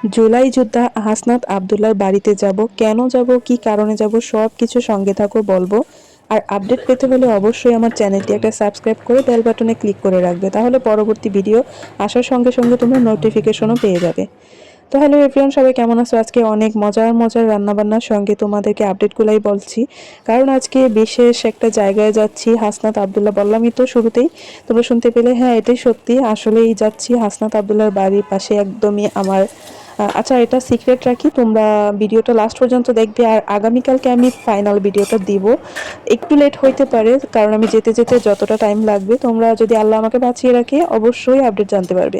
জুলাই যোদ্ধা হাসনাত আবদুল্লাহর বাড়িতে যাব, কেন যাব, কি কারণে যাব, সব কিছু সঙ্গে থাকো বলবো। আর আপডেট পেতে হলে অবশ্যই আমার চ্যানেলটি একটা সাবস্ক্রাইব করে বেল বাটনে ক্লিক করে রাখবে, তাহলে পরবর্তী ভিডিও আসার সঙ্গে সঙ্গে তোমরা নোটিফিকেশনও পেয়ে যাবে। তো হ্যালো এভরিওয়ান, সবাই কেমন আছো? আজকে অনেক মজার মজার রান্নাবান্নার সঙ্গে তোমাদেরকে আপডেটগুলাই বলছি, কারণ আজকে বিশেষ একটা জায়গায় যাচ্ছি। হাসনাত আবদুল্লাহ বললামই তো শুরুতেই, তোমরা শুনতে পেলে। হ্যাঁ, এটাই সত্যি, আসলেই যাচ্ছি হাসনাত আবদুল্লাহর বাড়ির পাশে একদমই আমার। আচ্ছা, এটা সিক্রেট রাখি, তোমরা ভিডিওটা লাস্ট পর্যন্ত দেখবে। আর আগামীকালকে আমি ফাইনাল ভিডিওটা দিব। একটু লেট হইতে পারে, কারণ আমি যেতে যেতে যতটা টাইম লাগবে, তোমরা যদি আল্লাহ আমাকে বাঁচিয়ে রাখে অবশ্যই আপডেট জানতে পারবে।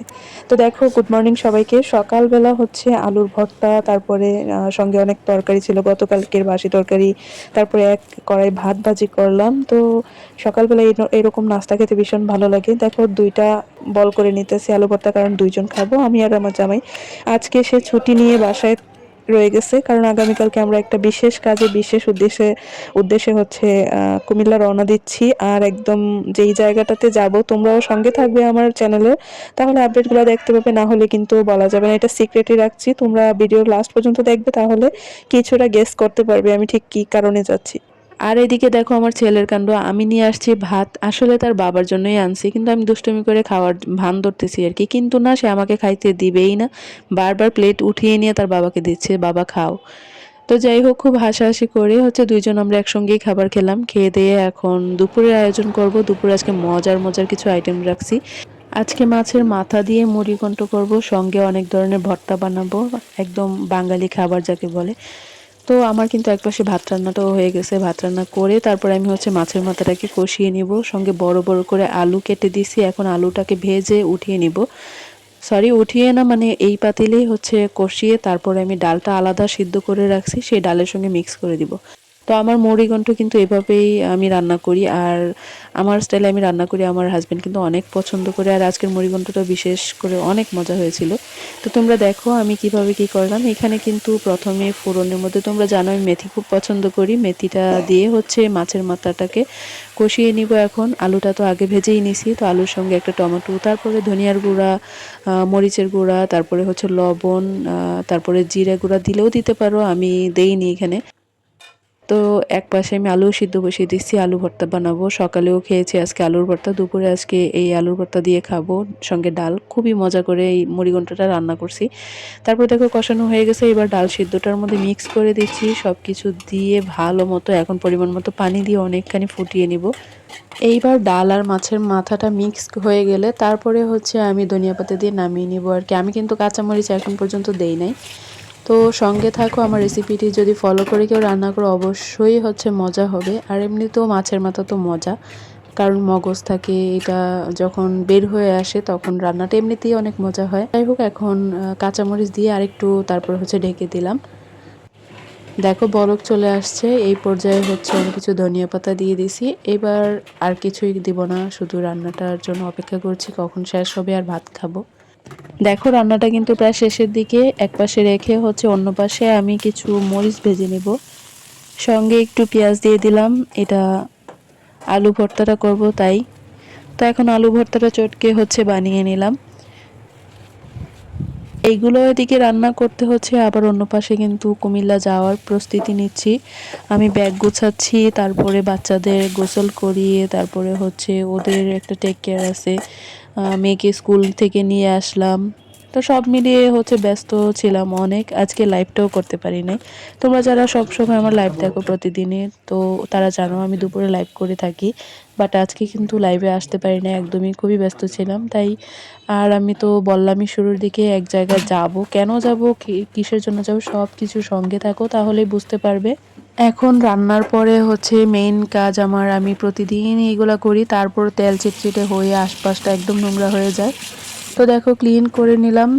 তো দেখো, গুড মর্নিং সবাইকে। সকালবেলা হচ্ছে আলুর ভর্তা, তারপরে সঙ্গে অনেক তরকারি ছিল, গতকালকের বাসি তরকারি, তারপরে এক কড়াই ভাত ভাজি করলাম। তো সকালবেলা এরকম নাস্তা খেতে ভীষণ ভালো লাগে। দেখো, দুইটা বল করে নিতেছি আলু ভর্তা, কারণ দুইজন খাবো, আমি আর আমার জামাই। আজকে সে ছুটি নিয়ে বাসায় রয়ে গেছে, কারণ আগামীকালকে আমরা একটা বিশেষ কাজে, বিশেষ উদ্দেশ্যে হচ্ছে কুমিল্লা রওনা দিচ্ছি। আর একদম যেই জায়গাটাতে যাব, তোমরাও সঙ্গে থাকবে আমার চ্যানেলে, তাহলে আপডেটগুলো দেখতে পাবে। না হলে কিন্তু বলা যাবে না, এটা সিক্রেটই রাখছি। তোমরা ভিডিও লাস্ট পর্যন্ত দেখবে, তাহলে কিছুটা গেস করতে পারবে আমি ঠিক কি কারণে যাচ্ছি। আর এদিকে দেখো আমার ছেলের কাণ্ড, আমি নিয়ে আসছি ভাত, আসলে তার বাবার জন্যই আনছি, কিন্তু আমি দুষ্টুমি করে খাওয়ার ভান ধরতেছি আর কি। কিন্তু না, সে আমাকে খাইতে দিবেই না, বারবার প্লেট উঠিয়ে নিয়ে তার বাবাকে দিচ্ছে, বাবা খাও। তো যাই হোক, খুব হাসাহাসি করে হচ্ছে দুইজন আমরা একসঙ্গেই খাবার খেলাম। খেয়ে দিয়ে এখন দুপুরের আয়োজন করব। দুপুরে আজকে মজার মজার কিছু আইটেম রাখছি। আজকে মাছের মাথা দিয়ে মুড়িঘন্ট করব, সঙ্গে অনেক ধরনের ভর্তা বানাবো, একদম বাঙালি খাবার যাকে বলে। তো আমার কিন্তু একপাশে ভাত রান্নাটাও হয়ে গেছে। ভাত রান্না করে তারপরে আমি হচ্ছে মাছের মাথাটাকে কষিয়ে নিব, সঙ্গে বড় বড় করে আলু কেটে দিছি। এখন আলুটাকে ভেজে উঠিয়ে নিব, সরি উঠিয়ে না, মানে এই পাতিলেই হচ্ছে কষিয়ে তারপরে আমি ডালটা আলাদা সিদ্ধ করে রাখছি, সেই ডালের সঙ্গে মিক্স করে দিব। তো আমার মুড়িঘন্ট কিন্তু এভাবেই আমি রান্না করি, আর আমার স্টাইলে আমি রান্না করি। আমার হাজব্যান্ড কিন্তু অনেক পছন্দ করে, আর আজকের মুড়িঘন্টটা বিশেষ করে অনেক মজা হয়েছিল। তো তোমরা দেখো আমি কিভাবে কি করলাম। এখানে কিন্তু প্রথমে ফোড়নের মধ্যে, তোমরা জানো আমি মেথি খুব পছন্দ করি, মেথিটা দিয়ে হচ্ছে মাছের মাথাটাকে কষিয়ে নিব। এখন আলুটা তো আগে ভেজেই নিছি, তো আলুর সঙ্গে একটা টমেটো, তারপরে ধনিয়ার গুঁড়া, মরিচের গুঁড়া, তারপরে হচ্ছে লবণ, তারপরে জিরা গুঁড়া দিলেও দিতে পারো, আমি দেইনি এখানে। তো এক পাশে আমি আলু সিদ্ধ বসিয়ে দিচ্ছি, আলু ভর্তা বানাবো। সকালেও খেয়েছি আজকে আলুর ভর্তা, দুপুরে আজকে এই আলুর ভর্তা দিয়ে খাবো, সঙ্গে ডাল। খুবই মজা করে এই মুড়িঘন্টটা রান্না করছি। তারপর দেখো কষানো হয়ে গেছে, এবার ডাল সিদ্ধটার মধ্যে মিক্স করে দিচ্ছি সব কিছু দিয়ে ভালো মতো। এখন পরিমাণ মতো পানি দিয়ে অনেকখানি ফুটিয়ে নিব। এইবার ডাল আর মাছের মাথাটা মিক্স হয়ে গেলে তারপরে হচ্ছে আমি ধনিয়া পাতা দিয়ে নামিয়ে নিব আর কি। আমি কিন্তু কাঁচামরিচ এখন পর্যন্ত দেই নাই। তো সঙ্গে থাকো, আমার রেসিপিটি যদি ফলো করে কেউ রান্না করো অবশ্যই হচ্ছে মজা হবে। আর এমনিতেও মাছের মাথা তো মজা, কারণ মগজ থাকে, এটা যখন বের হয়ে আসে তখন রান্নাটা এমনিতেই অনেক মজা হয়। যাই হোক, এখন কাঁচামরিচ দিয়ে আরেকটু তারপর হচ্ছে ঢেকে দিলাম। দেখো বলক চলে আসছে, এই পর্যায়ে হচ্ছে আমি কিছু ধনিয়া পাতা দিয়ে দিছি। এবার আর কিছুই দিব না, শুধু রান্নাটার জন্য অপেক্ষা করছি কখন শেষ হবে আর ভাত খাবো। দেখো রান্নাটা কিন্তু প্রায় শেষের দিকে। এক পাশে রেখে হচ্ছে অন্য পাশে আমি কিছু মরিচ ভেজে নেব, সঙ্গে একটু পেঁয়াজ দিয়ে দিলাম। এটা আলু ভর্তাটা করব তাই। তো এখন আলু ভর্তাটা চটকে হচ্ছে বানিয়ে নিলাম। এইগুলো এদিকে রান্না করতে হচ্ছে, আবার অন্য পাশে কিন্তু কুমিল্লা যাওয়ার প্রস্তুতি নিচ্ছি। আমি ব্যাগ গোছাচ্ছি, তারপরে বাচ্চাদের গোসল করিয়ে তারপরে হচ্ছে ওদের একটা টেক কেয়ার আছে, মেয়েকে স্কুল থেকে নিয়ে আসলাম। তো সব মিলিয়ে হচ্ছে ব্যস্ত ছিলাম অনেক, আজকে লাইভটাও করতে পারি নাই। তোমরা যারা সবসময় আমার লাইভ দেখো প্রতিদিনই, তো তারা জানো আমি দুপুরে লাইভ করে থাকি, বাট আজকে কিন্তু লাইভে আসতে পারি না, একদমই খুবই ব্যস্ত ছিলাম তাই। আর আমি তো বললামই শুরুর দিকে এক জায়গায় যাব, কেন যাব, কিসের জন্য যাব, সব কিছু সঙ্গে থাকো তাহলেই বুঝতে পারবে। এখন রান্নার পরে হচ্ছে মেইন কাজ আমার, আমি প্রতিদিন এইগুলা করি, তারপর তেল চিটচিটে হয়ে আশপাশটা একদম নোংরা হয়ে যায়। তো দেখো ক্লিন করে নিলাম।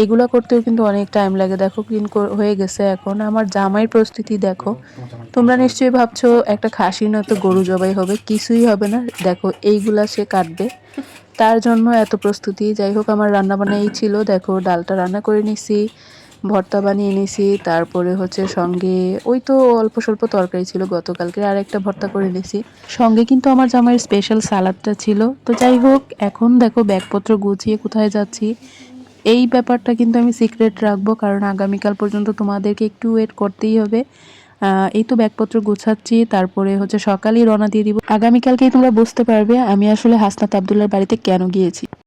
এগুলা করতেও কিন্তু অনেক টাইম লাগে। দেখো ক্লিন হয়ে গেছে। এখন আমার জামাইয়ের প্রস্তুতি দেখো। তোমরা নিশ্চয়ই ভাবছো একটা খাসি না তো গরু জবাই হবে, কিছুই হবে না। দেখো এইগুলা সে কাটবে, তার জন্য এত প্রস্তুতি। যাই হোক, আমার রান্না বান্না এই ছিল। দেখো ডালটা রান্না করে নিছি, ভর্তা বানিয়ে নিছি, তারপরে হচ্ছে সঙ্গে ওই তো অল্প স্বল্প তরকারি ছিল গতকালকে, আর একটা ভর্তা করে নিছি। সঙ্গে কিন্তু আমার জামাইয়ের স্পেশাল সালাদটা ছিল। তো যাই হোক, এখন দেখো ব্যাগপত্র গুছিয়ে কোথায় যাচ্ছি। এই ব্যাপারটা কিন্তু আমি সিক্রেট রাখবো, কারণ আগামীকাল পর্যন্ত তোমাদেরকে একটু ওয়েট করতেই হবে। এই তো ব্যাগপত্র গোছাচ্ছি, তারপরে হচ্ছে সকালেই রওনা দিয়ে দিব। আগামীকালকেই তোমরা বুঝতে পারবে আমি আসলে হাসনাত আব্দুল্লাহর বাড়িতে কেন গিয়েছি।